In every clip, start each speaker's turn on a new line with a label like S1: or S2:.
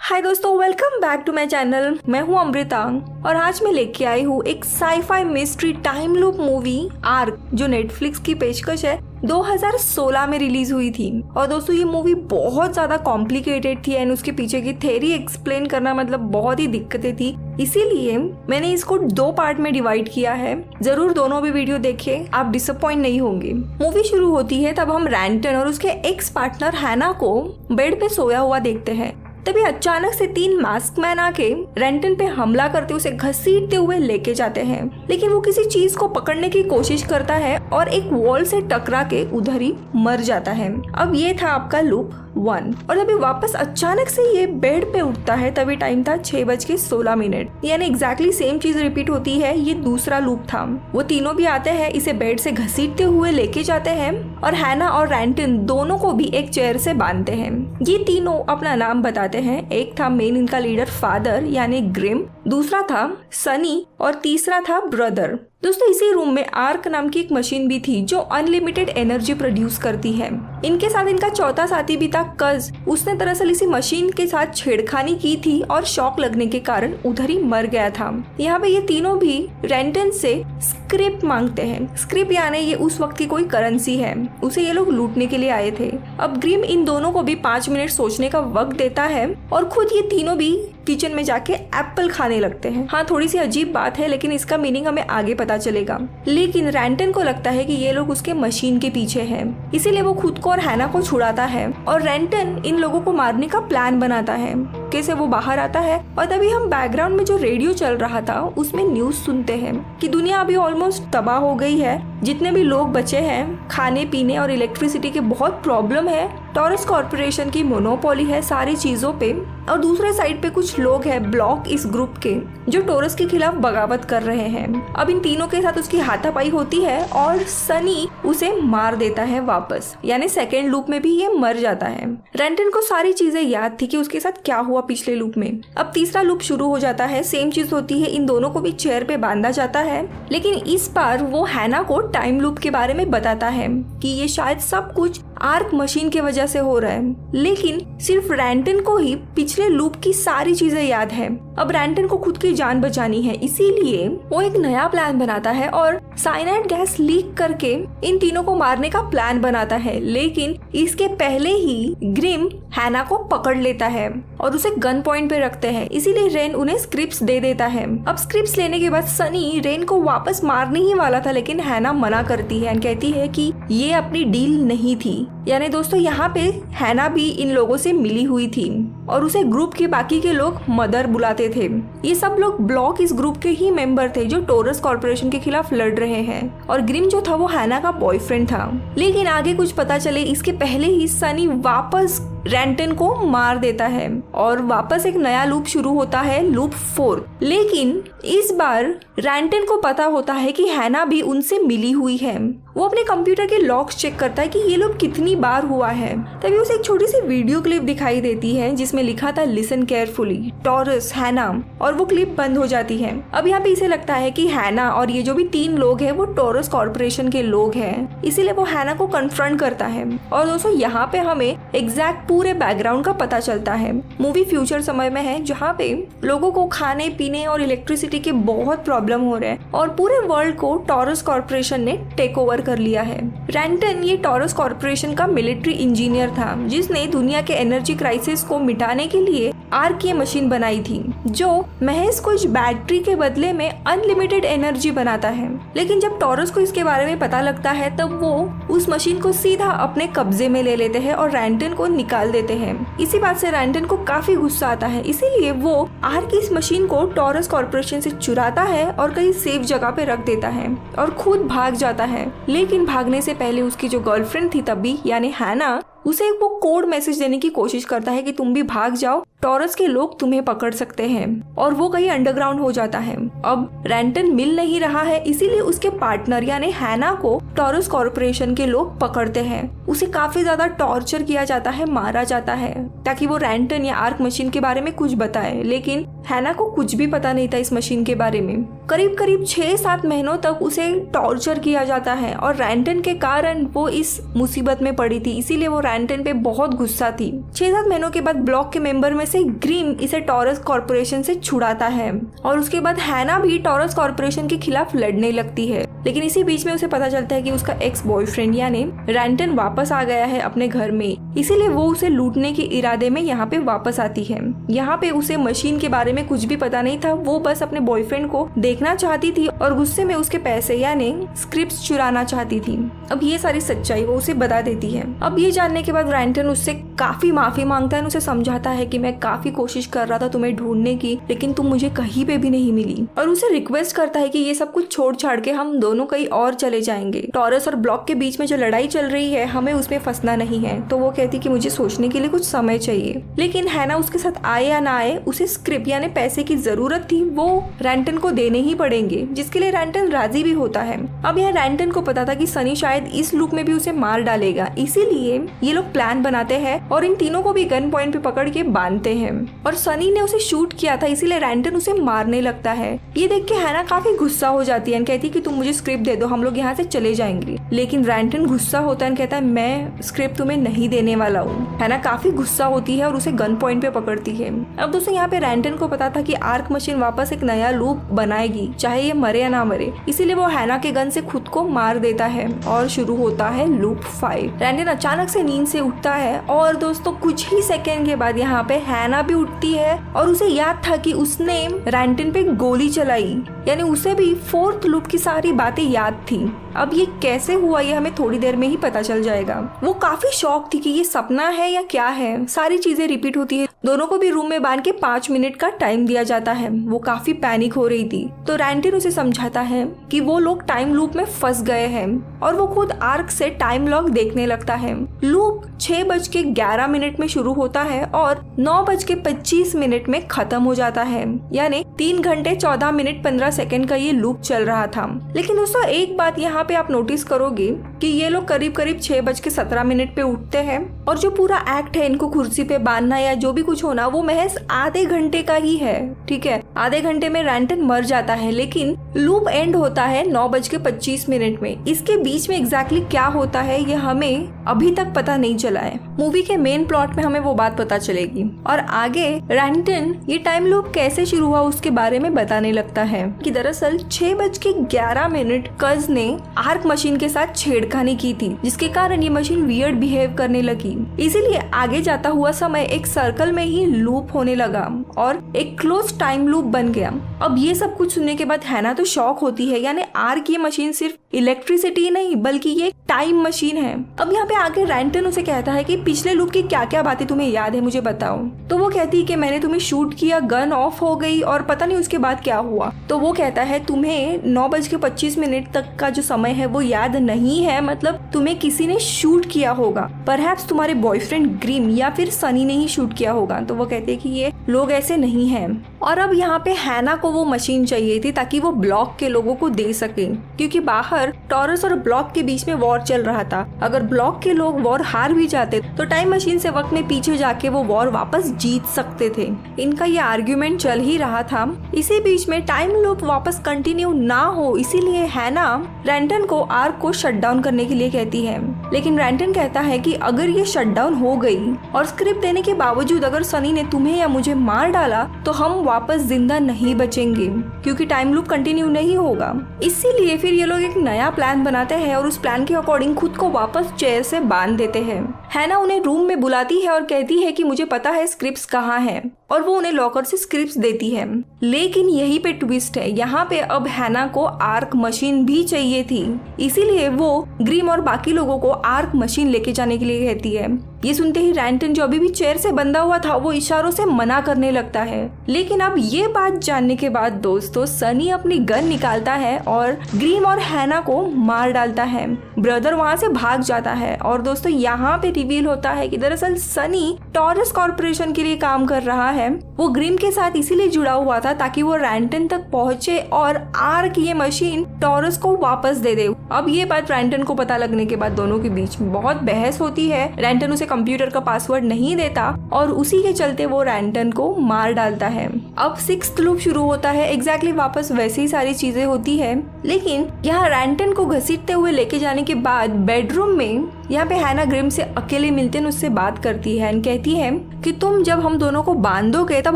S1: हाय दोस्तों, welcome back to my channel. मैं हूं अमृता और आज मैं लेके आई हूं एक sci-fi mystery time loop movie Arq, जो नेटफ्लिक्स की पेशकश है। 2016 में रिलीज हुई थी। और दोस्तों ये मूवी बहुत ज्यादा कॉम्प्लिकेटेड थी एंड उसके पीछे की थ्योरी एक्सप्लेन करना बहुत ही दिक्कतें थी। इसीलिए मैंने इसको 2 पार्ट में डिवाइड किया है। जरूर दोनों भी वीडियो देखें, आप डिसअपॉइंट नहीं होंगे। मूवी शुरू होती है तब हम रैंटन और उसके एक्स पार्टनर हैना को बेड पे सोया हुआ देखते हैं। तभी अचानक से 3 मास्क मैन आके रेंटन पे हमला करते उसे घसीटते हुए लेके जाते हैं। लेकिन वो किसी चीज को पकड़ने की कोशिश करता है और एक वॉल से टकरा के उधर ही मर जाता है। अब ये था आपका लूप 1। और तभी वापस अचानक से ये बेड पे उठता है। तभी टाइम था 6:16, यानी एग्जैक्टली सेम चीज रिपीट होती है। ये दूसरा लूप था। वो तीनों भी आते हैं, इसे बेड से घसीटते हुए लेके जाते हैं और हैना और रेंटन दोनों को भी एक चेयर से बांधते हैं। ये तीनों अपना नाम बताते हैं। एक था मेन इनका लीडर फादर यानी ग्रिम, दूसरा था सनी और तीसरा था ब्रदर। दोस्तों इसी रूम में आर्क नाम की एक मशीन भी थी जो अनलिमिटेड एनर्जी प्रोड्यूस करती है। इनके साथ इनका चौथा साथी भी था कज। उसने दरअसल इसी मशीन के साथ छेड़खानी की थी और शॉक लगने के कारण उधर ही मर गया था। यहाँ पे ये तीनों भी रेंटन से स्क्रिप मांगते हैं। स्क्रिप यानी ये उस वक्त की कोई करेंसी है, उसे ये लोग लूटने के लिए आए थे। अब ग्रिम इन दोनों को भी 5 मिनट सोचने का वक्त देता है और खुद ये तीनों भी किचन में जाके एप्पल खाने लगते हैं। हाँ, थोड़ी सी अजीब बात है लेकिन इसका मीनिंग हमें आगे पता चलेगा। लेकिन रैंटन को लगता है कि ये लोग उसके मशीन के पीछे हैं, इसीलिए वो खुद को और हैना को छुड़ाता है और रैंटन इन लोगों को मारने का प्लान बनाता है। कैसे वो बाहर आता है और तभी हम बैकग्राउंड में जो रेडियो चल रहा था उसमें न्यूज सुनते हैं कि दुनिया अभी ऑलमोस्ट तबाह हो गई है। जितने भी लोग बचे हैं, खाने पीने और इलेक्ट्रिसिटी के बहुत प्रॉब्लम है। टॉरस कॉर्पोरेशन की मोनोपोली है सारी चीजों पे। और दूसरे साइड पे कुछ लोग हैं ब्लॉक इस ग्रुप के जो टॉरस के खिलाफ बगावत कर रहे हैं। अब इन तीनों के साथ उसकी हाथापाई होती है और सनी उसे मार देता है वापस, यानी सेकेंड लूप में भी ये मर जाता है। रेंटन को सारी चीजें याद थी कि उसके साथ क्या हुआ पिछले लूप में। अब तीसरा लूप शुरू हो जाता है। सेम चीज होती है, इन दोनों को भी चेयर पे बांधा जाता है। लेकिन इस बार वो हैना को टाइम लूप के बारे में बताता है कि ये शायद सब कुछ आर्क मशीन की वजह से हो रहा है। लेकिन सिर्फ रैंटन को ही पिछले लूप की सारी चीजें याद है। अब रैंटन को खुद की जान बचानी है, इसीलिए वो एक नया प्लान बनाता है और साइनाइड गैस लीक करके इन तीनों को मारने का प्लान बनाता है। लेकिन इसके पहले ही ग्रिम हैना को पकड़ लेता है और उसे गन पॉइंट पे रखते हैं। इसीलिए रेन उन्हें स्क्रिप्ट्स दे देता है। अब स्क्रिप्ट्स लेने के बाद सनी रेन को वापस मारने ही वाला था, लेकिन हैना मना करती है और कहती है कि ये अपनी डील नहीं थी। यानी दोस्तों यहाँ पे हैना भी इन लोगों से मिली हुई थी और उसे ग्रुप के बाकी के लोग मदर बुलाते थे। ये सब लोग ब्लॉक इस ग्रुप के ही मेंबर थे जो टॉरस कॉर्पोरेशन के खिलाफ लड़ रहे हैं। और ग्रिम जो था वो हैना का बॉयफ्रेंड था। लेकिन आगे कुछ पता चले इसके पहले ही सनी वापस रैंटन को मार देता है और वापस एक नया लूप शुरू होता है, लूप 4। लेकिन इस बार रैंटन को पता होता है कि हैना भी उनसे मिली हुई है। वो अपने कंप्यूटर के लॉग्स चेक करता है कि ये लोग कितनी बार हुआ है। तभी उसे एक छोटी सी वीडियो क्लिप दिखाई देती है जिसमें लिखा था लिसन केयरफुली टॉरस हैना, और वो क्लिप बंद हो जाती है। अब यहाँ पे इसे लगता है कि हैना और ये जो भी 3 लोग हैं वो टॉरस कॉर्पोरेशन के लोग हैं, इसीलिए वो हैना को कन्फ्रंट करता है। और दोस्तों यहाँ पे हमें एग्जैक्ट पूरे बैकग्राउंड का पता चलता है। मूवी फ्यूचर समय में है जहाँ पे लोगों को खाने पीने और इलेक्ट्रिसिटी के बहुत प्रॉब्लम हो रहे हैं और पूरे वर्ल्ड को टॉरस कॉर्पोरेशन ने टेक ओवर कर लिया है। रैंटन ये टॉरस कॉर्पोरेशन का मिलिट्री इंजीनियर था जिसने दुनिया के एनर्जी क्राइसिस को मिटाने के लिए आर्क की मशीन बनाई थी जो महज कुछ बैटरी के बदले में अनलिमिटेड एनर्जी बनाता है। लेकिन जब टॉरस को इसके बारे में पता लगता है तब वो उस मशीन को सीधा अपने कब्जे में ले लेते हैं और रैंटन को निकाल देते हैं। इसी बात से रैंटन को काफी गुस्सा आता है, इसीलिए वो आर्क की इस मशीन को टॉरस कॉर्पोरेशन से चुराता है और कहीं सेफ जगह पे रख देता है और खुद भाग जाता है। लेकिन भागने से पहले उसकी जो गर्लफ्रेंड थी तभी यानी हैना उसे वो कोड मैसेज देने की कोशिश करता है कि तुम भी भाग जाओ, टॉरस के लोग तुम्हें पकड़ सकते हैं। और वो कहीं अंडरग्राउंड हो जाता है। अब रैंटन मिल नहीं रहा है, इसीलिए उसके पार्टनर यानी हैना को टॉरस कॉर्पोरेशन के लोग पकड़ते हैं। उसे काफी ज्यादा टॉर्चर किया जाता है, मारा जाता है ताकि वो रैंटन या आर्क मशीन के बारे में कुछ बताए। लेकिन हैना को कुछ भी पता नहीं था इस मशीन के बारे में। करीब करीब 6-7 महीनों तक उसे टॉर्चर किया जाता है और रैंटन के कारण वो इस मुसीबत में पड़ी थी, इसीलिए वो रैंटन पे बहुत गुस्सा थी। 6-7 महीनों के बाद ब्लॉक के मेंबर में से ग्रिम इसे टॉरस कॉर्पोरेशन से छुड़ाता है और उसके बाद हैना भी टॉरस कॉर्पोरेशन के खिलाफ लड़ने लगती है। लेकिन इसी बीच में उसे पता चलता है कि उसका एक्स बॉयफ्रेंड यानी रैंटन वापस आ गया है अपने घर में, इसीलिए वो उसे लूटने के इरादे में यहाँ पे वापस आती है। यहाँ पे उसे मशीन के बारे में कुछ भी पता नहीं था, वो बस अपने बॉयफ्रेंड को देखना चाहती थी और गुस्से में उसके पैसे यानी स्क्रिप्ट्स चुराना चाहती थी। अब ये सारी सच्चाई वो उसे बता देती है। अब ये जानने के बाद रैंटन उससे काफी माफी मांगता है, उसे समझाता है कि मैं काफी कोशिश कर रहा था तुम्हें ढूंढने की, लेकिन तुम मुझे कहीं पे भी नहीं मिली, और उसे रिक्वेस्ट करता है कि ये सब कुछ छोड़ छाड़ के हम दोनों कहीं और चले जाएंगे। टॉरस और ब्लॉक के बीच में जो लड़ाई चल रही है हमें उसमें फंसना नहीं है। तो वो कहती कि मुझे सोचने के लिए कुछ समय चाहिए। लेकिन हैना उसके साथ आए या ना आए, उसे स्क्रिप्ट यानी पैसे की जरूरत थी, वो रैंटन को देने ही पड़ेंगे, जिसके लिए रैंटन राजी भी होता है। अब यहाँ रैंटन को पता था कि सनी शायद इस लूप में भी उसे मार डालेगा, इसीलिए ये लोग प्लान बनाते हैं और इन तीनों को भी गन पॉइंट पे पकड़ के बांधते हैं। और सनी ने उसे शूट किया था, इसीलिए रैंटन उसे मारने लगता है। ये देख के हैना काफी गुस्सा हो जाती है, कहती है कि तुम मुझे स्क्रिप्ट दे दो, हम लोग यहाँ से चले जाएंगे। लेकिन रैंटन गुस्सा होता है, कहता है मैं स्क्रिप्ट तुम्हें नहीं देने वाला हूँ। हैना काफी गुस्सा होती है और उसे गन पॉइंट पे पकड़ती है। अब दोस्तों यहाँ पे रैंटन को पता था कि आर्क मशीन वापस एक नया लूप बनाएगी, चाहे ये मरे या ना मरे, इसीलिए वो हैना के गन से खुद को मार देता है और शुरू होता है लूप 5। रैंटन अचानक से नींद से उठता है और दोस्तों कुछ ही सेकंड के बाद यहाँ पे हैना भी उठती है और उसे याद था कि उसने रैंटन पे गोली चलाई, यानी उसे भी फोर्थ लूप की सारी बातें याद थी। अब ये कैसे हुआ ये हमें थोड़ी देर में ही पता चल जाएगा। वो काफी शॉक थी कि ये सपना है या क्या है, सारी चीजें रिपीट होती है। दोनों को भी रूम में बांध के 5 मिनट का टाइम दिया जाता है। वो काफी पैनिक हो रही थी, तो रैंटन उसे समझाता है कि वो लोग टाइम लूप में फंस गए हैं और वो खुद आर्क से टाइम लॉग देखने लगता है। लूप 6:11 में शुरू होता है और 9:25 में खत्म हो जाता है, यानी 3 घंटे 14 मिनट 15 सेकंड का ये लूप चल रहा था। लेकिन दोस्तों एक बात यहाँ पे आप नोटिस करोगे कि ये लोग करीब 6:17 पे उठते हैं और जो पूरा एक्ट है इनको कुर्सी पे बांधना या जो भी कुछ होना वो महज आधे घंटे का ही है। ठीक है, आधे घंटे में रैंटन मर जाता है, लेकिन लूप एंड होता है 9:25 में। इसके बीच में एग्जैक्टली क्या होता है ये हमें अभी तक पता नहीं चला है। मूवी के मेन प्लॉट में हमें वो बात पता चलेगी और आगे रैंटन ये टाइम लूप कैसे शुरू हुआ उसके बारे में बताने लगता है कि दरअसल 6:11 कज ने आर्क मशीन के साथ छेड़खानी की थी, जिसके कारण ये मशीन वियर्ड बिहेव करने लगी। इसीलिए आगे जाता हुआ समय एक सर्कल में ही लूप होने लगा और एक क्लोज टाइम लूप बन गया। अब ये सब कुछ सुनने के बाद हैना तो शॉक होती है, यानी आर्क ये मशीन सिर्फ इलेक्ट्रिसिटी नहीं बल्कि ये टाइम मशीन है। अब यहाँ पे आगे रैंटन उसे कहता है कि पिछले लूप की क्या क्या बातें तुम्हें याद है मुझे बताओ। तो वो कहती है कि मैंने तुम्हें शूट किया, गन ऑफ हो गई और पता नहीं उसके बाद क्या हुआ। तो वो कहता है तुम्हें 9:25 तक का जो समय है वो याद नहीं है, मतलब तुम्हें किसी ने शूट किया होगा, परहैप्स तुम्हारे बॉयफ्रेंड ग्रिम या फिर सनी ने ही शूट किया होगा। तो वो कहते हैं कि ये लोग ऐसे नहीं हैं। और अब यहाँ पे हैना को वो मशीन चाहिए थी ताकि वो ब्लॉक के लोगों को दे सके, क्योंकि बाहर टॉरस और ब्लॉक के बीच में वॉर चल रहा था। अगर ब्लॉक के लोग वॉर हार भी जाते तो टाइम मशीन से वक्त में पीछे जाके वो वॉर वापस जीत सकते थे। इनका ये आर्ग्यूमेंट चल ही रहा था। इसी बीच में टाइम लूप वापस कंटिन्यू ना हो, इसीलिए हैना रैंटन को आर्क को शट डाउन करने के लिए कहती है। लेकिन रैंटन कहता है कि अगर ये शट डाउन हो गई और स्क्रिप्ट देने के बावजूद अगर सनी ने तुम्हें या मुझे मार डाला तो हम वापस जिंदा नहीं बचेंगे, क्योंकि टाइम लूप कंटिन्यू नहीं होगा। इसीलिए फिर ये लोग एक नया प्लान बनाते हैं और उस प्लान के अकॉर्डिंग खुद को वापस चेयर से बांध देते हैं। हैना उन्हें रूम में बुलाती है और कहती है कि मुझे पता है स्क्रिप्ट्स कहाँ हैं, और वो उन्हें लॉकर से स्क्रिप्ट्स देती है। लेकिन यही पे ट्विस्ट है, यहाँ पे अब हैना को आर्क मशीन भी चाहिए थी, इसीलिए वो ग्रिम और बाकी लोगों को आर्क मशीन लेके जाने के लिए कहती है। ये सुनते ही रैंटन जो अभी भी चेयर से बंधा हुआ था वो इशारों से मना करने लगता है। लेकिन अब ये बात जानने के बाद दोस्तों सनी अपनी गन निकालता है और ग्रिम और हैना को मार डालता है। ब्रदर वहाँ से भाग जाता है और दोस्तों यहाँ पे रिवील होता है कि दरअसल सनी टॉरस कॉर्पोरेशन के लिए काम कर रहा है। वो ग्रिम के साथ इसीलिए जुड़ा हुआ था ताकि वो रैंटन तक पहुंचे और आर्क ये मशीन टॉरस को वापस दे दे। अब ये बात रैंटन को पता लगने के बाद दोनों के बीच में बहुत बहस होती है। रैंटन उसे कंप्यूटर का पासवर्ड नहीं देता और उसी के चलते वो रैंटन को मार डालता है। अब 6th लूप शुरू होता है, एग्जैक्टली वापस वैसे ही सारी चीजें होती है। लेकिन यहाँ रैंटन को घसीटते हुए लेके जाने के बाद बेडरूम में यहाँ पे हैना ग्रिम से अकेले मिलते हैं, उससे बात करती है एंड कहती है कि तुम जब हम दोनों को बांधोगे तब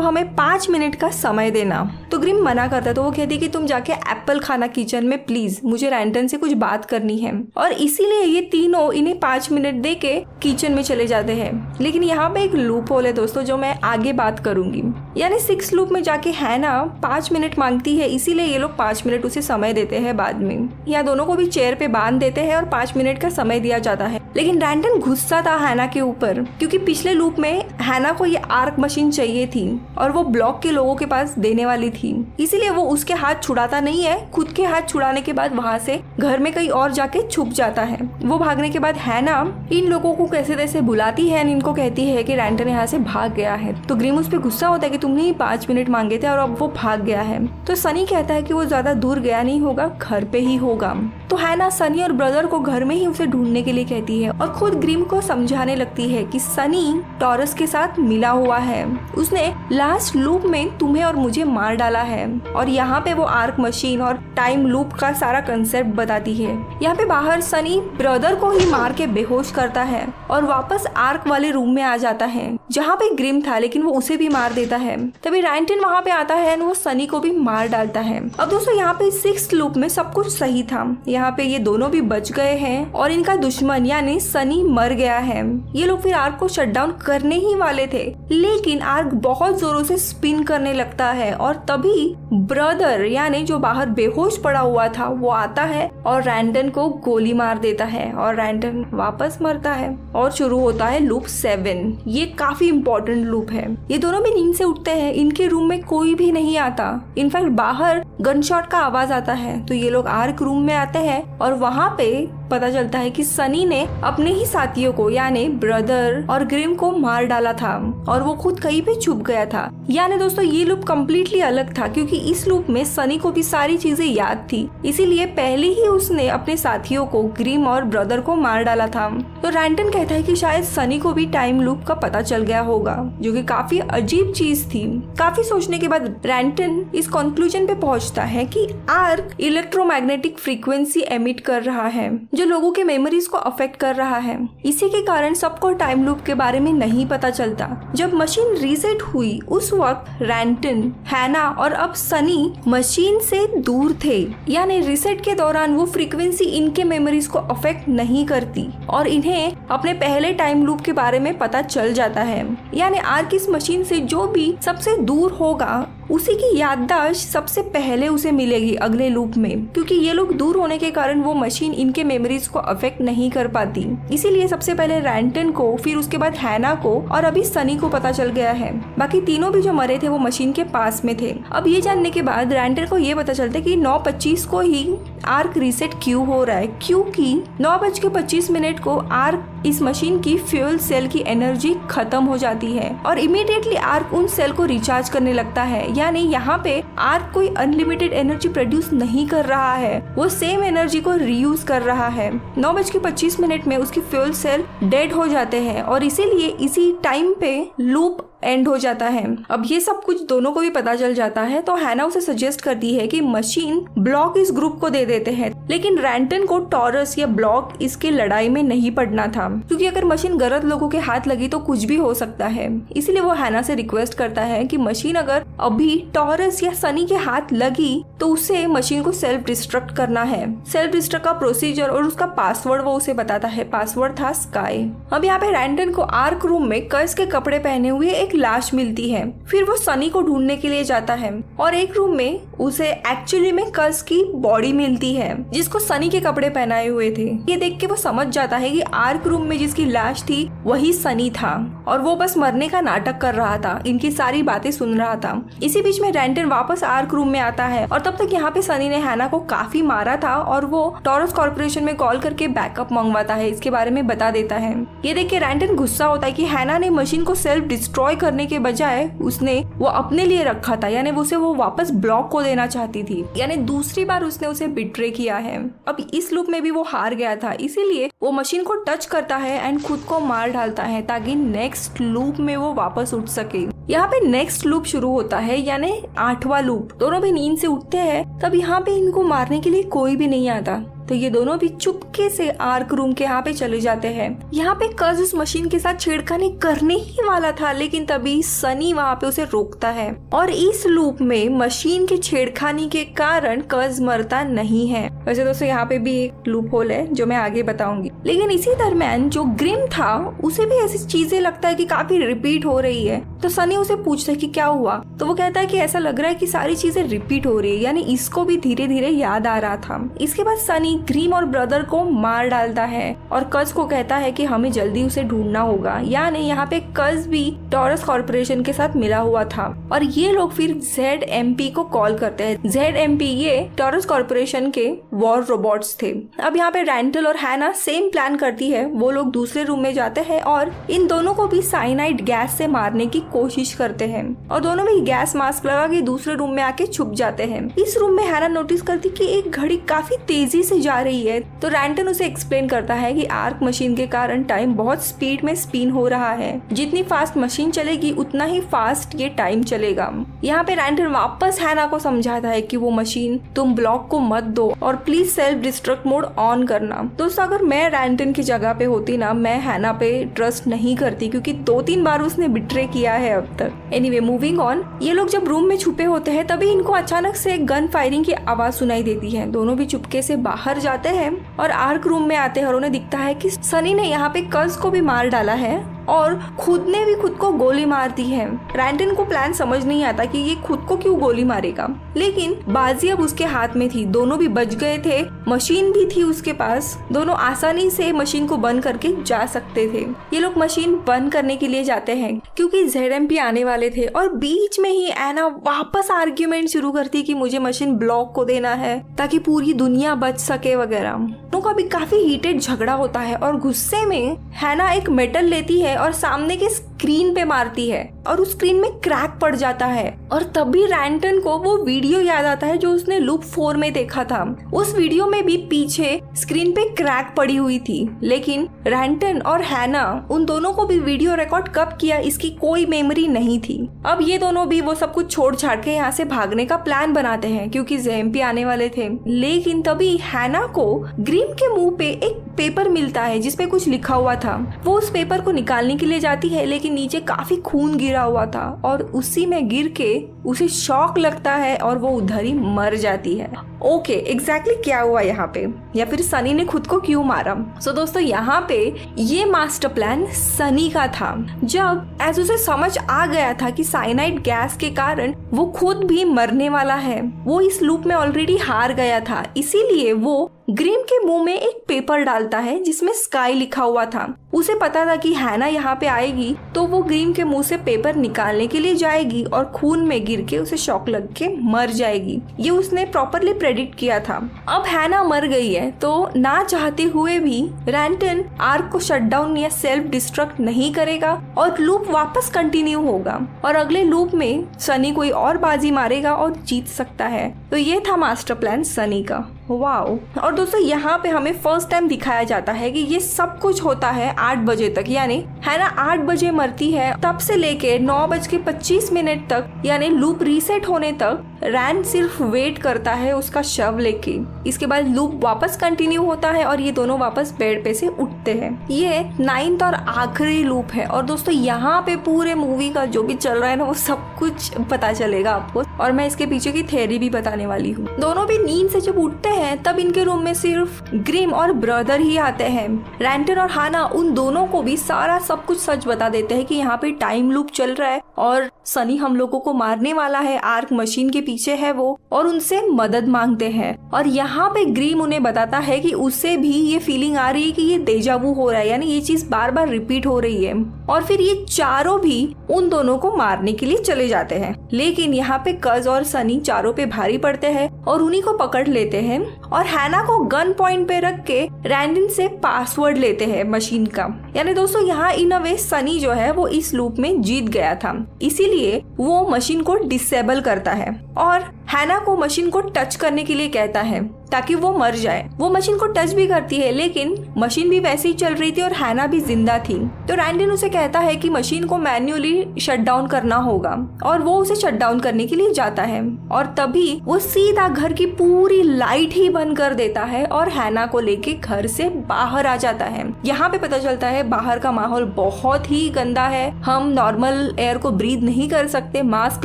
S1: हमें 5 मिनट का समय देना। तो ग्रिम मना करता है, तो वो कहती है कि तुम जाके एप्पल खाना किचन में प्लीज, मुझे रैंटन से कुछ बात करनी है। और इसीलिए ये तीनों इन्हें 5 मिनट दे के किचन में चले जाते हैं। लेकिन यहाँ पे एक लूप होल है दोस्तों, जो मैं आगे बात करूंगी। यानी 6 लूप में जाके हैना 5 मिनट मांगती है, इसीलिए ये लोग 5 मिनट उसे समय देते हैं बाद में। यहाँ दोनों को भी चेयर पे बांध देते हैं और 5 मिनट का समय दिया जाता है। लेकिन रैंटन गुस्सा था हैना के ऊपर, क्योंकि पिछले लूप में हैना को ये आर्क मशीन चाहिए थी और वो ब्लॉक के लोगों के पास देने वाली थी। इसीलिए वो उसके हाथ छुड़ाता नहीं है, खुद के हाथ छुड़ाने के बाद वहाँ से घर में कहीं और जाके छुप जाता है। वो भागने के बाद हैना इन लोगों को कैसे तैसे बुलाती है, इनको कहती है कि रैंटन यहाँ से भाग गया है। तो ग्रिम उस पर गुस्सा होता है कि तुमने ही 5 मिनट मांगे थे और अब वो भाग गया है। तो सनी कहता है कि वो ज्यादा दूर गया नहीं होगा, घर पे ही होगा। तो हैना सनी और ब्रदर को घर में ही उसे ढूंढने के लिए कहती है और खुद ग्रिम को समझाने लगती है कि सनी टॉरस के साथ मिला हुआ है, उसने लास्ट लूप में तुम्हें और मुझे मार डाला है। और यहाँ पे वो आर्क मशीन और टाइम लूप का सारा कंसेप्ट बताती है। यहाँ पे बाहर सनी ब्रदर को ही मार के बेहोश करता है और वापस आर्क वाले रूम में आ जाता है जहाँ पे ग्रिम था, लेकिन वो उसे भी मार देता है। तभी रैंटन वहाँ पे आता है और वो सनी को भी मार डालता है। अब दोस्तों यहाँ पे 6 लूप में सब कुछ सही था, यहाँ पे ये दोनों भी बच गए हैं और इनका दुश्मन यानी सनी मर गया है। ये लोग फिर आर्क को शट डाउन करने ही वाले थे, लेकिन आर्क बहुत जोरों से स्पिन करने लगता है और तभी ब्रदर यानी जो बाहर बेहोश पड़ा हुआ था वो आता है और रैंटन को गोली मार देता है और रैंटन वापस मरता है और शुरू होता है लूप 7। ये काफी इंपॉर्टेंट लूप है। ये दोनों भी नींद से उठते हैं, इनके रूम में कोई भी नहीं आता। इनफैक्ट बाहर गनशॉट का आवाज आता है, तो ये लोग आर्क रूम में आते हैं और वहाँ पे पता चलता है कि सनी ने अपने ही साथियों को यानी ब्रदर और ग्रिम को मार डाला था और वो खुद कहीं पे छुप गया था। यानी दोस्तों ये लूप कम्प्लीटली अलग था, क्योंकि इस लूप में सनी को भी सारी चीजें याद थी, इसीलिए पहले ही उसने अपने साथियों को ग्रिम और ब्रदर को मार डाला था। तो रैंटन कहता है कि शायद सनी को भी टाइम लूप का पता चल गया होगा, जो कि काफी अजीब चीज थी। काफी सोचने के बाद रैंटन इस कंक्लूजन पे पहुंचता है कि आर्क इलेक्ट्रोमैग्नेटिक फ्रीक्वेंसी एमिट कर रहा है, जो लोगों के मेमोरीज को अफेक्ट कर रहा है। इसी के कारण सबको टाइम लूप के बारे में नहीं पता चलता। जब मशीन रीसेट हुई उस वक्त रैंटन, हैना और अब सनी मशीन से दूर थे, यानी रीसेट के दौरान वो फ्रीक्वेंसी इनके मेमोरीज को अफेक्ट नहीं करती और इन्हें अपने पहले टाइम लूप के बारे में पता चल जाता है। यानी आर्क इस मशीन से जो भी सबसे दूर होगा उसी की याददाश्त सबसे पहले उसे मिलेगी अगले लूप में, क्योंकि ये लोग दूर होने के कारण वो मशीन इनके मेमोरीज को अफेक्ट नहीं कर पाती। इसीलिए सबसे पहले रैंटन को, फिर उसके बाद हैना को और अभी सनी को पता चल गया है। बाकी तीनों भी जो मरे थे वो मशीन के पास में थे। अब ये जानने के बाद रैंटन को ये पता चलता है कि 9:25 को ही आर्क रीसेट क्यों हो रहा है, क्योंकि 9:25 को आर्क इस मशीन की फ्यूल सेल की एनर्जी खत्म हो जाती है और इमीडिएटली आर्क उन सेल को रिचार्ज करने लगता है। यानी यहाँ पे आर्क कोई अनलिमिटेड एनर्जी प्रोड्यूस नहीं कर रहा है, वो सेम एनर्जी को रीयूज कर रहा है। 9:25 में उसकी फ्यूल सेल डेड हो जाते हैं और इसीलिए इसी टाइम पे लूप एंड हो जाता है। अब ये सब कुछ दोनों को भी पता चल जाता है, तो हैना उसे सजेस्ट करती है कि मशीन ब्लॉक इस ग्रुप को दे देते हैं, लेकिन रैंटन को टॉरस या ब्लॉक इसकी लड़ाई में नहीं पड़ना था, क्योंकि अगर मशीन गलत लोगों के हाथ लगी तो कुछ भी हो सकता है। इसीलिए वो हैना से रिक्वेस्ट करता है कि मशीन अगर अभी टॉरस या सनी के हाथ लगी तो उसे मशीन को सेल्फ डिस्ट्रक्ट करना है। सेल्फ डिस्ट्रक्ट का प्रोसीजर और उसका पासवर्ड वो उसे बताता है। पासवर्ड था स्काई। अब यहाँ पे रैंटन को आर्क रूम में कर्स के कपड़े पहने हुए एक लाश मिलती है। फिर वो सनी को ढूंढने के लिए जाता है और एक रूम में उसे एक्चुअली में कर्स की बॉडी मिलती है, जिसको सनी के कपड़े पहनाए हुए थे। ये देख के वो समझ जाता है कि आर्क रूम में जिसकी लाश थी वही सनी था और वो बस मरने का नाटक कर रहा था, इनकी सारी बातें सुन रहा था। इसी बीच में रैंटन वापस आर्क रूम में आता है और तब तक यहाँ पे सनी ने हैना को काफी मारा था और वो टॉरस कॉर्पोरेशन में कॉल करके बैकअप मंगवाता है, इसके बारे में बता देता है। ये देख के रैंटन गुस्सा होता है कि हैना ने मशीन को सेल्फ डिस्ट्रॉय करने के बजाय उसने वो अपने लिए रखा था, यानी उसे वो वापस ब्लॉक को देना चाहती थी, यानी दूसरी बार उसने उसे बिट्रे किया है। अब इस लूप में भी वो हार गया था, इसीलिए वो मशीन को टच करता है एंड खुद को मार डालता है ताकि नेक्स्ट लूप में वो वापस उठ सके। यहाँ पे नेक्स्ट लूप शुरू होता है, यानी 8वां लूप। दोनों भी नींद से उठते हैं, तब यहाँ पे इनको मारने के लिए कोई भी नहीं आता। तो ये दोनों भी चुपके से आर्क रूम के यहाँ पे चले जाते हैं। यहाँ पे कज उस मशीन के साथ छेड़खानी करने ही वाला था, लेकिन तभी सनी वहाँ पे उसे रोकता है और इस लूप में मशीन के छेड़खानी के कारण कज मरता नहीं है। वैसे दोस्तों यहाँ पे भी एक लूप होल है जो मैं आगे बताऊंगी, लेकिन इसी दरम्यान जो ग्रिम था उसे भी ऐसी चीजें लगता है कि काफी रिपीट हो रही है। तो सनी उसे पूछता है कि क्या हुआ, तो वो कहता है कि ऐसा लग रहा है कि सारी चीजें रिपीट हो रही है, यानी इसको भी धीरे धीरे याद आ रहा था। इसके बाद सनी ग्रिम और ब्रदर को मार डालता है और कज को कहता है कि हमें जल्दी उसे ढूंढना होगा। यानी यहाँ पे कज भी टॉरस कॉर्पोरेशन के साथ मिला हुआ था और ये लोग फिर ZMP को कॉल करते हैं। ZMP ये टॉरस कॉर्पोरेशन के वॉर रोबोट्स थे। अब यहाँ पे रैंटल और हैना सेम प्लान करती है, वो लोग दूसरे रूम में जाते हैं और इन दोनों को भी साइनाइड गैस से मारने की कोशिश करते हैं और दोनों भी गैस मास्क लगा के दूसरे रूम में आके छुप जाते हैं। इस रूम में हैना नोटिस करती कि एक घड़ी काफी तेजी से जा रही है, तो रैंटन उसे एक्सप्लेन करता है कि आर्क मशीन के कारण टाइम बहुत स्पीड में स्पिन हो रहा है, जितनी फास्ट मशीन चलेगी उतना ही फास्ट ये टाइम चलेगा। यहाँ पे रैंटन वापस हैना को समझाता है कि वो मशीन तुम ब्लॉक को मत दो और please self destruct mode on करना। दोस्तों अगर मैं रैंटन की जगह पे होती ना, मैं हैना पे ट्रस्ट नहीं करती क्योंकि 2-3 बार उसने बिट्रे किया है अब तक। एनीवे मूविंग ऑन, ये लोग जब रूम में छुपे होते हैं तभी इनको अचानक से गन फायरिंग की आवाज सुनाई देती है। दोनों भी चुपके से बाहर जाते हैं और आर्क रूम में आते हैं और उन्हें दिखता है कि सनी ने यहाँ पे कज को भी मार डाला है और खुद ने भी खुद को गोली मार दी है। रैंटन को प्लान समझ नहीं आता कि ये खुद को क्यों गोली मारेगा, लेकिन बाजी अब उसके हाथ में थी। दोनों भी बच गए थे, मशीन भी थी उसके पास, दोनों आसानी से मशीन को बंद करके जा सकते थे। ये लोग मशीन बंद करने के लिए जाते हैं क्योंकि ZMP आने वाले थे और बीच में ही एना वापस आर्ग्यूमेंट शुरू करती कि मुझे मशीन ब्लॉक को देना है ताकि पूरी दुनिया बच सके वगैरह। उनका भी काफी हीटेड झगड़ा होता है और गुस्से में हैना एक मेटल लेती है और सामने के स्क्रीन पे मारती है और उस स्क्रीन में क्रैक पड़ जाता है और तभी रैंटन को वो वीडियो याद आता है जो उसने लूप 4 में देखा था। उस वीडियो में भी पीछे स्क्रीन पे क्रैक पड़ी हुई थी, लेकिन रैंटन और हैना उन दोनों को भी वीडियो रिकॉर्ड कब किया इसकी कोई मेमोरी नहीं थी। अब ये दोनों भी वो सब कुछ छोड़ छाड़ के यहाँ से भागने का प्लान बनाते हैं क्योंकि ZMP आने वाले थे। लेकिन तभी हैना को ग्रिम के मुंह पे एक पेपर मिलता है जिसपे कुछ लिखा हुआ था। वो उस पेपर को निकालने के लिए जाती है, लेकिन नीचे काफी खून गिरा हुआ था और उसी में गिर के उसे शॉक लगता है और वो उधर ही मर जाती है। ओके, एग्जैक्टली क्या हुआ यहाँ पे, या फिर सनी ने खुद को क्यों मारा? सो दोस्तों यहाँ पे ये मास्टर प्लान सनी का था। जब ऐसे उसे समझ आ गया था कि साइनाइड गैस के कारण वो खुद भी मरने वाला है, वो इस लूप में ऑलरेडी हार गया था, इसीलिए वो ग्रिम के मुंह में एक पेपर डालता है जिसमें स्काई लिखा हुआ था। उसे पता था कि हैना यहाँ पे आएगी तो वो ग्रिम के मुंह से पेपर निकालने के लिए जाएगी और खून में गिर के उसे शॉक लग के मर जाएगी। ये उसने प्रॉपरली प्रेडिक्ट किया था। अब हैना मर गई है तो ना चाहते हुए भी रैंटन आर्क को शट डाउन या सेल्फ डिस्ट्रक्ट नहीं करेगा और लूप वापस कंटिन्यू होगा और अगले लूप में सनी कोई और बाजी मारेगा और जीत सकता है। तो ये था मास्टर प्लान सनी का। वाओ। और दोस्तों यहाँ पे हमें फर्स्ट टाइम दिखाया जाता है कि ये सब कुछ होता है 8 बजे तक, यानी हैना 8 बजे मरती है, तब से लेके 9:25 तक, यानी लूप रीसेट होने तक रैन सिर्फ वेट करता है उसका शव लेके। इसके बाद लूप वापस कंटिन्यू होता है और ये दोनों वापस बेड पे से उठते हैं। ये 9th और आखिरी लूप है और दोस्तों यहाँ पे पूरे मूवी का जो भी चल रहा है ना वो सब कुछ पता चलेगा आपको और मैं इसके पीछे की थ्योरी भी बताने वाली हूँ। दोनों भी नींद से जब उठते हैं तब इनके रूम में सिर्फ ग्रिम और ब्रदर ही आते हैं। रैंटन और हैना उन दोनों को भी सारा सब कुछ सच बता देते हैं कि यहाँ पे टाइम लूप चल रहा है और सनी हम लोगों को मारने वाला है, आर्क मशीन के पीछे है वो, और उनसे मदद मांगते हैं। और यहाँ पे ग्रिम उन्हें बताता है कि उसे भी ये फीलिंग आ रही है कि ये डेजावू हो रहा है, यानी ये चीज बार बार रिपीट हो रही है। और फिर ये चारों भी उन दोनों को मारने के लिए चले जाते हैं, लेकिन यहाँ पे कज और सनी चारों पे भारी पड़ते हैं और उन्हीं को पकड़ लेते हैं और हैना को गन पॉइंट पे रख के रैंडन से पासवर्ड लेते हैं मशीन का। यानी दोस्तों यहाँ इन अ वे सनी जो है वो इस लूप में जीत गया था, इसीलिए वो मशीन को डिसेबल करता है और हैना को मशीन को टच करने के लिए कहता है ताकि वो मर जाए। वो मशीन को टच भी करती है, लेकिन मशीन भी वैसे ही चल रही थी और हैना भी जिंदा थी। तो रैंडन उसे कहता है कि मशीन को मैन्युअली शट डाउन करना होगा और वो उसे शट डाउन करने के लिए जाता है और तभी वो सीधा घर की पूरी लाइट ही बंद कर देता है और हैना को लेके घर से बाहर आ जाता है। यहाँ पे पता चलता है बाहर का माहौल बहुत ही गंदा है, हम नॉर्मल एयर को ब्रीथ नहीं कर सकते, मास्क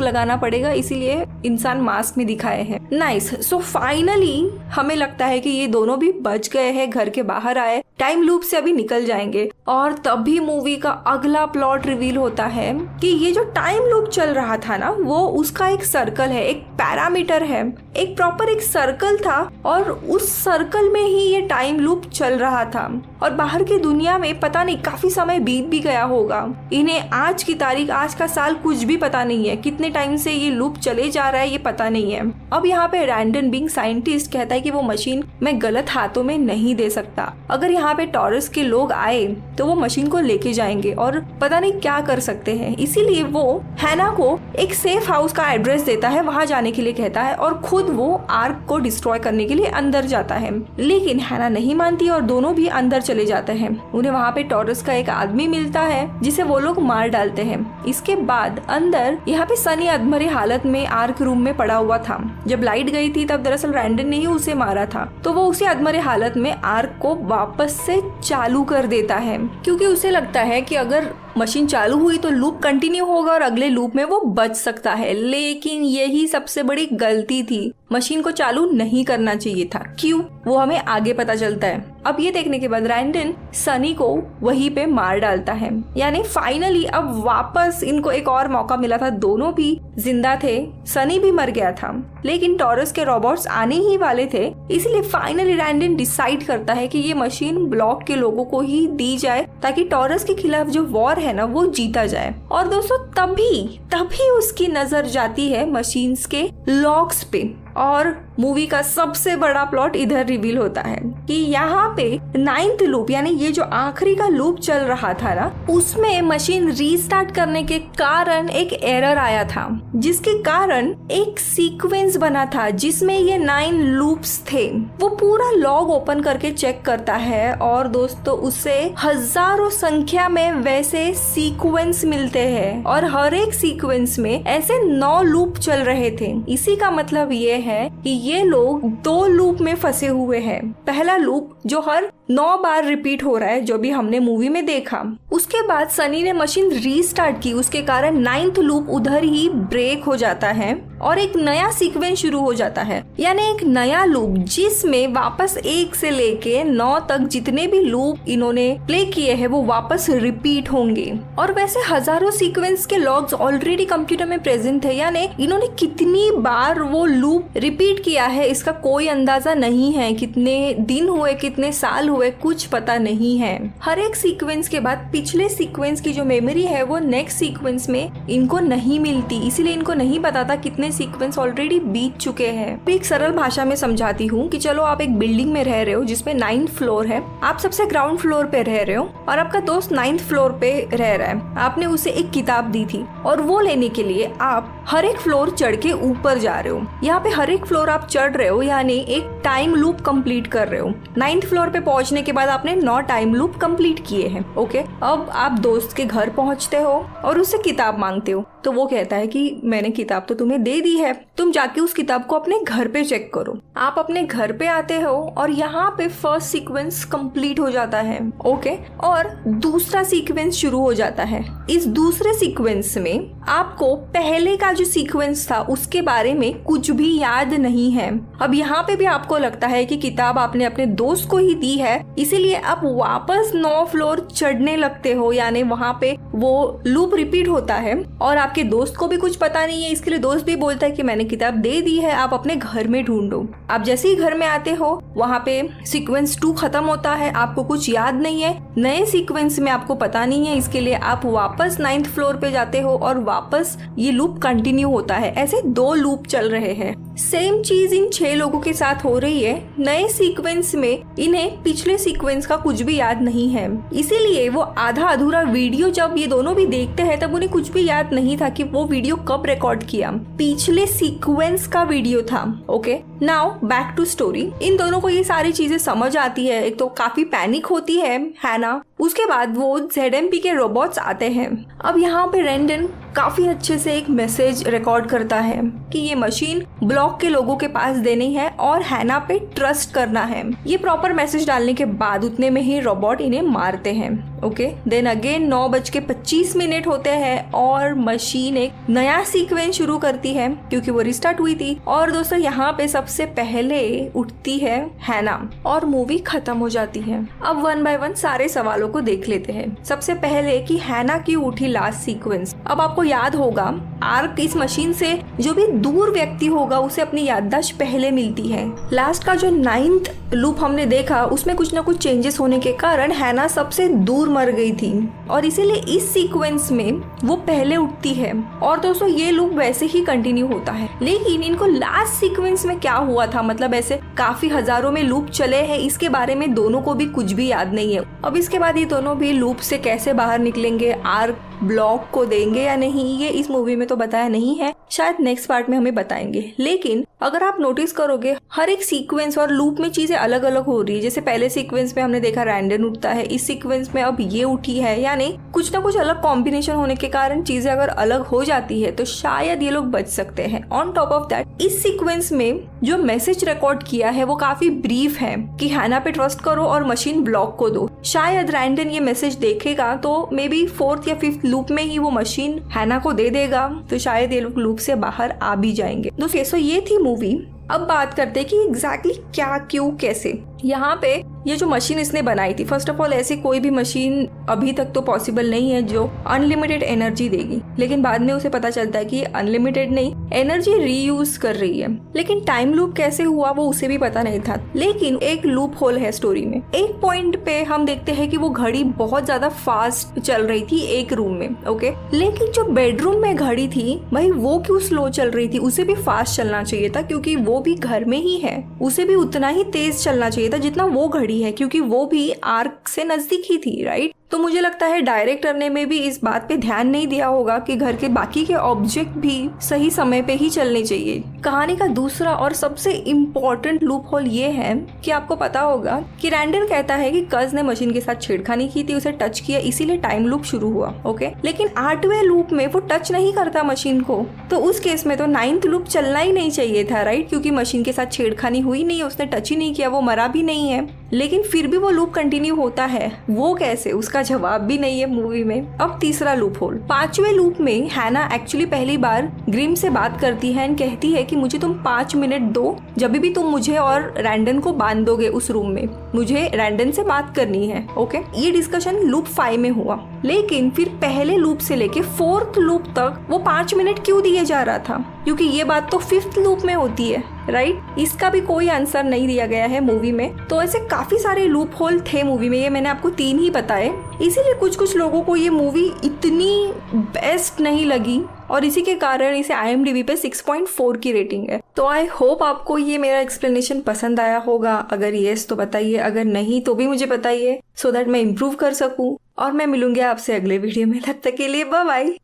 S1: लगाना पड़ेगा, इसीलिए इंसान मास्क में दिखाए हैं। नाइस। सो फाइनली हमें लगता है कि ये दोनों भी बच गए हैं, घर के बाहर आए, टाइम लूप से अभी निकल जाएंगे। और तभी मूवी का अगला प्लॉट रिवील होता है कि ये जो टाइम लूप चल रहा था ना, वो उसका एक सर्कल है, एक पैरामीटर है, एक प्रॉपर एक सर्कल था और उस सर्कल में ही ये टाइम लूप चल रहा था। और बाहर की दुनिया में पता नहीं काफी समय बीत भी गया होगा, इन्हें आज की तारीख, आज का साल कुछ भी पता नहीं है, कितने टाइम से ये लूप चले जा रहा है ये पता नहीं है। अब यहाँ पे रैंडन बीइंग साइंटिस्ट कहता है कि वो मशीन मैं गलत हाथों में नहीं दे सकता, अगर यहाँ पे टॉरस के लोग आए तो वो मशीन को लेके जाएंगे और पता नहीं क्या कर सकते हैं। इसीलिए वो हैना को एक सेफ हाउस का एड्रेस देता है, वहां जाने के लिए कहता है और खुद वो आर्क को डिस्ट्रॉय करने के लिए अंदर जाता है। लेकिन हैना नहीं मानती और दोनों भी अंदर चले जाते हैं। उन्हें वहाँ पे टॉरस का एक आदमी मिलता है जिसे वो लोग मार डालते हैं। इसके बाद अंदर यहाँ पे सनी अधमरे हालत में आर्क रूम में पड़ा हुआ था। जब लाइट गई थी तब दरअसल रैंडन ने ही उसे मारा था, तो वो उसी अधमरे हालत में आर्क को वापस से चालू कर देता है, क्योंकि उसे लगता है कि अगर मशीन चालू हुई तो लूप कंटिन्यू होगा और अगले लूप में वो बच सकता है। लेकिन यही सबसे बड़ी गलती थी, मशीन को चालू नहीं करना चाहिए था। क्यों, वो हमें आगे पता चलता है। अब ये देखने के बाद रैंडन सनी को वहीं पे मार डालता है। यानी फाइनली अब वापस इनको एक और मौका मिला था, दोनों भी जिंदा थे, सनी भी मर गया था, लेकिन टॉरस के रोबोट्स आने ही वाले थे। इसलिए फाइनली रैंडन डिसाइड करता है कि ये मशीन ब्लॉक के लोगों को ही दी जाए ताकि टॉरस के खिलाफ जो वॉर है ना वो जीता जाए। और दोस्तों तभी उसकी नजर जाती है मशीन्स के लॉक्स पे और मूवी का सबसे बड़ा प्लॉट इधर रिवील होता है कि यहाँ पे 9th लूप यानी ये जो आखिरी का लूप चल रहा था ना, उसमें मशीन रीस्टार्ट करने के कारण एक एरर आया था, जिसके कारण एक सीक्वेंस बना था जिसमें ये 9 लूप्स थे। वो पूरा लॉग ओपन करके चेक करता है और दोस्तों उसे हजारों संख्या में वैसे सीक्वेंस मिलते हैं और हर एक सीक्वेंस में ऐसे 9 लूप चल रहे थे। इसी का मतलब ये है कि ये लोग 2 लूप में फंसे हुए हैं। पहला लूप जो हर 9 बार रिपीट हो रहा है, जो भी हमने मूवी में देखा। उसके बाद सनी ने मशीन रीस्टार्ट की, उसके कारण 9th लूप उधर ही ब्रेक हो जाता है और एक नया सीक्वेंस शुरू हो जाता है, यानी एक नया लूप जिसमें वापस 1 से लेके 9 तक जितने भी लूप इन्होंने प्ले किए हैं वो वापस रिपीट होंगे। और वैसे हजारों सीक्वेंस के लॉग्स ऑलरेडी कंप्यूटर में प्रेजेंट है, यानी इन्होंने कितनी बार वो लूप रिपीट किया है इसका कोई अंदाजा नहीं है। कितने दिन हुए, कितने साल हुए, कुछ पता नहीं है। हर एक सीक्वेंस के बाद पिछले सीक्वेंस की जो मेमोरी है वो नेक्स्ट सीक्वेंस में इनको नहीं मिलती, इसीलिए इनको नहीं पता था कितने सीक्वेंस ऑलरेडी बीत चुके हैं। एक सरल भाषा में समझाती हूँ कि चलो आप एक बिल्डिंग में रह रहे हो जिसमें 9th फ्लोर है, आप सबसे ग्राउंड फ्लोर पे रह रहे हो और आपका दोस्त 9th फ्लोर पे रह रहा है। आपने उसे एक किताब दी थी और वो लेने के लिए आप हर एक फ्लोर चढ़ के ऊपर जा रहे हो। यहाँ पे हर एक फ्लोर आप चढ़ रहे हो यानी एक टाइम लूप कंप्लीट कर रहे हो। 9th फ्लोर पे पहुंचने के बाद आपने 9 टाइम लूप कंप्लीट किए हैं। ओके, अब आप दोस्त के घर पहुंचते हो और उससे किताब मांगते हो, तो वो कहता है कि मैंने किताब तो तुम्हें दे दी है, तुम जाके उस किताब को अपने घर पे चेक करो। आप अपने घर पे आते हो और यहाँ पे फर्स्ट सीक्वेंस कंप्लीट हो जाता है। ओके, और दूसरा सीक्वेंस शुरू हो जाता है। इस दूसरे सीक्वेंस में आपको पहले का जो सीक्वेंस था उसके बारे में कुछ भी याद नहीं है। अब यहाँ पे भी आपको लगता है कि किताब आपने अपने दोस्त को ही दी है, इसीलिए आप वापस 9 फ्लोर चढ़ने लगते हो, यानी वहाँ पे वो लूप रिपीट होता है और आपके दोस्त को भी कुछ पता नहीं है। इसके लिए दोस्त भी बोलता है कि मैंने किताब दे दी है, आप अपने घर में ढूंढो। आप जैसे ही घर में आते हो वहाँ पे सीक्वेंस 2 खत्म होता है, आपको कुछ याद नहीं है, नए सीक्वेंस में आपको पता नहीं है, इसके लिए आप वापस 9th फ्लोर पे जाते हो और वापस ये लूप कंटिन्यू होता है। ऐसे 2 लूप चल रहे हैं सेम चीज इन 6 लोगों के साथ हो रही है। नए सीक्वेंस में इन्हें पिछले सीक्वेंस का कुछ भी याद नहीं है, इसीलिए वो आधा अधूरा वीडियो जब ये दोनों भी देखते हैं तब उन्हें कुछ भी याद नहीं था कि वो वीडियो कब रिकॉर्ड किया। पिछले सीक्वेंस का वीडियो था। Okay, now back to story. इन दोनों को ये सारी चीजें समझ आती है। एक तो काफी पैनिक होती है हैना, उसके बाद वो ZMP के रोबोट्स आते हैं। अब यहाँ पे रैंडन काफी अच्छे से एक मैसेज रिकॉर्ड करता है कि ये मशीन ब्लॉक के लोगों के पास देनी है और हैना पे ट्रस्ट करना है। ये प्रॉपर मैसेज डालने के बाद उतने में ही रोबोट इन्हें मारते हैं। ओके, देन अगेन 9:25 होते हैं और मशीन एक नया सीक्वेंस शुरू करती है क्योंकि वो रिस्टार्ट हुई थी। और दोस्तों यहाँ पे सबसे पहले उठती है हैना और मूवी खत्म हो जाती है। अब 1 by 1 सारे सवालों को देख लेते हैं। सबसे पहले कि हैना की उठी लास्ट सीक्वेंस। अब आपको याद होगा आर्क इस मशीन से जो भी दूर व्यक्ति होगा उसे अपनी याददाश्त पहले मिलती है। लास्ट का जो 9th लूप हमने देखा उसमें कुछ ना कुछ चेंजेस होने के कारण हैना सबसे दूर मर गई थी और इसीलिए इस सीक्वेंस में वो पहले उठती है। और दोस्तों ये लूप वैसे ही कंटिन्यू होता है, लेकिन इनको लास्ट सीक्वेंस में क्या हुआ था, मतलब ऐसे काफी हजारों में लूप चले हैं, इसके बारे में दोनों को भी कुछ भी याद नहीं है। अब इसके बाद ये दोनों भी लूप से कैसे बाहर निकलेंगे, आर्क ब्लॉक को देंगे या नहीं, ये इस मूवी में तो बताया नहीं है, शायद नेक्स्ट पार्ट में हमें बताएंगे। लेकिन अगर आप नोटिस करोगे हर एक सीक्वेंस और लूप में चीजें अलग अलग हो रही है। जैसे पहले सीक्वेंस में हमने देखा रैंडन उठता है, इस सीक्वेंस में अब ये उठी है, यानी कुछ ना कुछ अलग कॉम्बिनेशन होने के कारण चीजें अगर अलग हो जाती है तो शायद ये लोग बच सकते हैं। ऑन टॉप ऑफ दैट इस सीक्वेंस में जो मैसेज रिकॉर्ड किया है वो काफी ब्रीफ है कि हैना पे ट्रस्ट करो और मशीन ब्लॉक को दो। शायद रैंडन ये मैसेज देखेगा तो मे बी 4th या 5th लूप में ही वो मशीन हैना को दे देगा, तो शायद ये लोग लूप से बाहर आ भी जाएंगे। दोस्तों सो ये थी मूवी। अब बात करते हैं कि एग्जैक्टली क्या, क्यों, कैसे। यहाँ पे ये जो मशीन इसने बनाई थी, फर्स्ट ऑफ ऑल ऐसी कोई भी मशीन अभी तक तो पॉसिबल नहीं है जो अनलिमिटेड एनर्जी देगी, लेकिन बाद में उसे पता चलता है कि अनलिमिटेड नहीं, एनर्जी रीयूज कर रही है। लेकिन टाइम लूप कैसे हुआ वो उसे भी पता नहीं था। लेकिन एक लूप होल है स्टोरी में। एक पॉइंट पे हम देखते हैं कि वो घड़ी बहुत ज्यादा फास्ट चल रही थी एक रूम में। ओके, लेकिन जो बेडरूम में घड़ी थी भाई वो क्यों स्लो चल रही थी, उसे भी फास्ट चलना चाहिए था क्योंकि वो भी घर में ही है, उसे भी उतना ही तेज चलना चाहिए था जितना वो घड़ी है क्योंकि वो भी आर्क से नजदीक ही थी, राइट। तो मुझे लगता है डायरेक्टर ने में भी इस बात पे ध्यान नहीं दिया होगा कि घर के बाकी के ऑब्जेक्ट भी सही समय पे ही चलने चाहिए। कहानी का दूसरा और सबसे इम्पोर्टेंट लूप होल ये है कि आपको पता होगा कि रैंडन कहता है कि कज ने मशीन के साथ छेड़खानी की थी, उसे टच किया, इसीलिए टाइम लूप शुरू हुआ। ओके, लेकिन 8वें लूप में वो टच नहीं करता मशीन को, तो उस केस में तो 9th लूप चलना ही नहीं चाहिए था, राइट, क्योंकि मशीन के साथ छेड़खानी हुई नहीं है, उसने टच ही नहीं किया, वो मरा भी नहीं है, लेकिन फिर भी वो लूप कंटिन्यू होता है। वो कैसे, उसका जवाब भी नहीं है मूवी में। अब तीसरा लूप होल। 5वें लूप में हैना एक्चुअली पहली बार ग्रिम से बात करती है एंड कहती है कि मुझे तुम 5 मिनट दो, जब भी तुम मुझे और रैंडन को बांध दोगे उस रूम में, मुझे रैंडन से बात करनी है। ओके, ये डिस्कशन लूप 5 में हुआ, लेकिन फिर पहले लूप से लेके 4th लूप तक वो 5 मिनट क्यों दिए जा रहा था, क्योंकि ये बात तो 5th लूप में होती है, राइट। इसका भी कोई आंसर नहीं दिया गया है मूवी में। तो ऐसे काफी सारे लूप होल थे मूवी में, ये मैंने आपको 3 ही बताए, इसीलिए कुछ लोगों को ये मूवी इतनी बेस्ट नहीं लगी और इसी के कारण इसे IMDb पे 6.4 की रेटिंग है। तो आई होप आपको ये मेरा एक्सप्लेनेशन पसंद आया होगा। अगर यस तो बताइए, अगर नहीं तो भी मुझे बताइए, सो दैट मैं इम्प्रूव कर सकूं। और मैं मिलूंगी आपसे अगले वीडियो में, तब तक के लिए बाय बाय।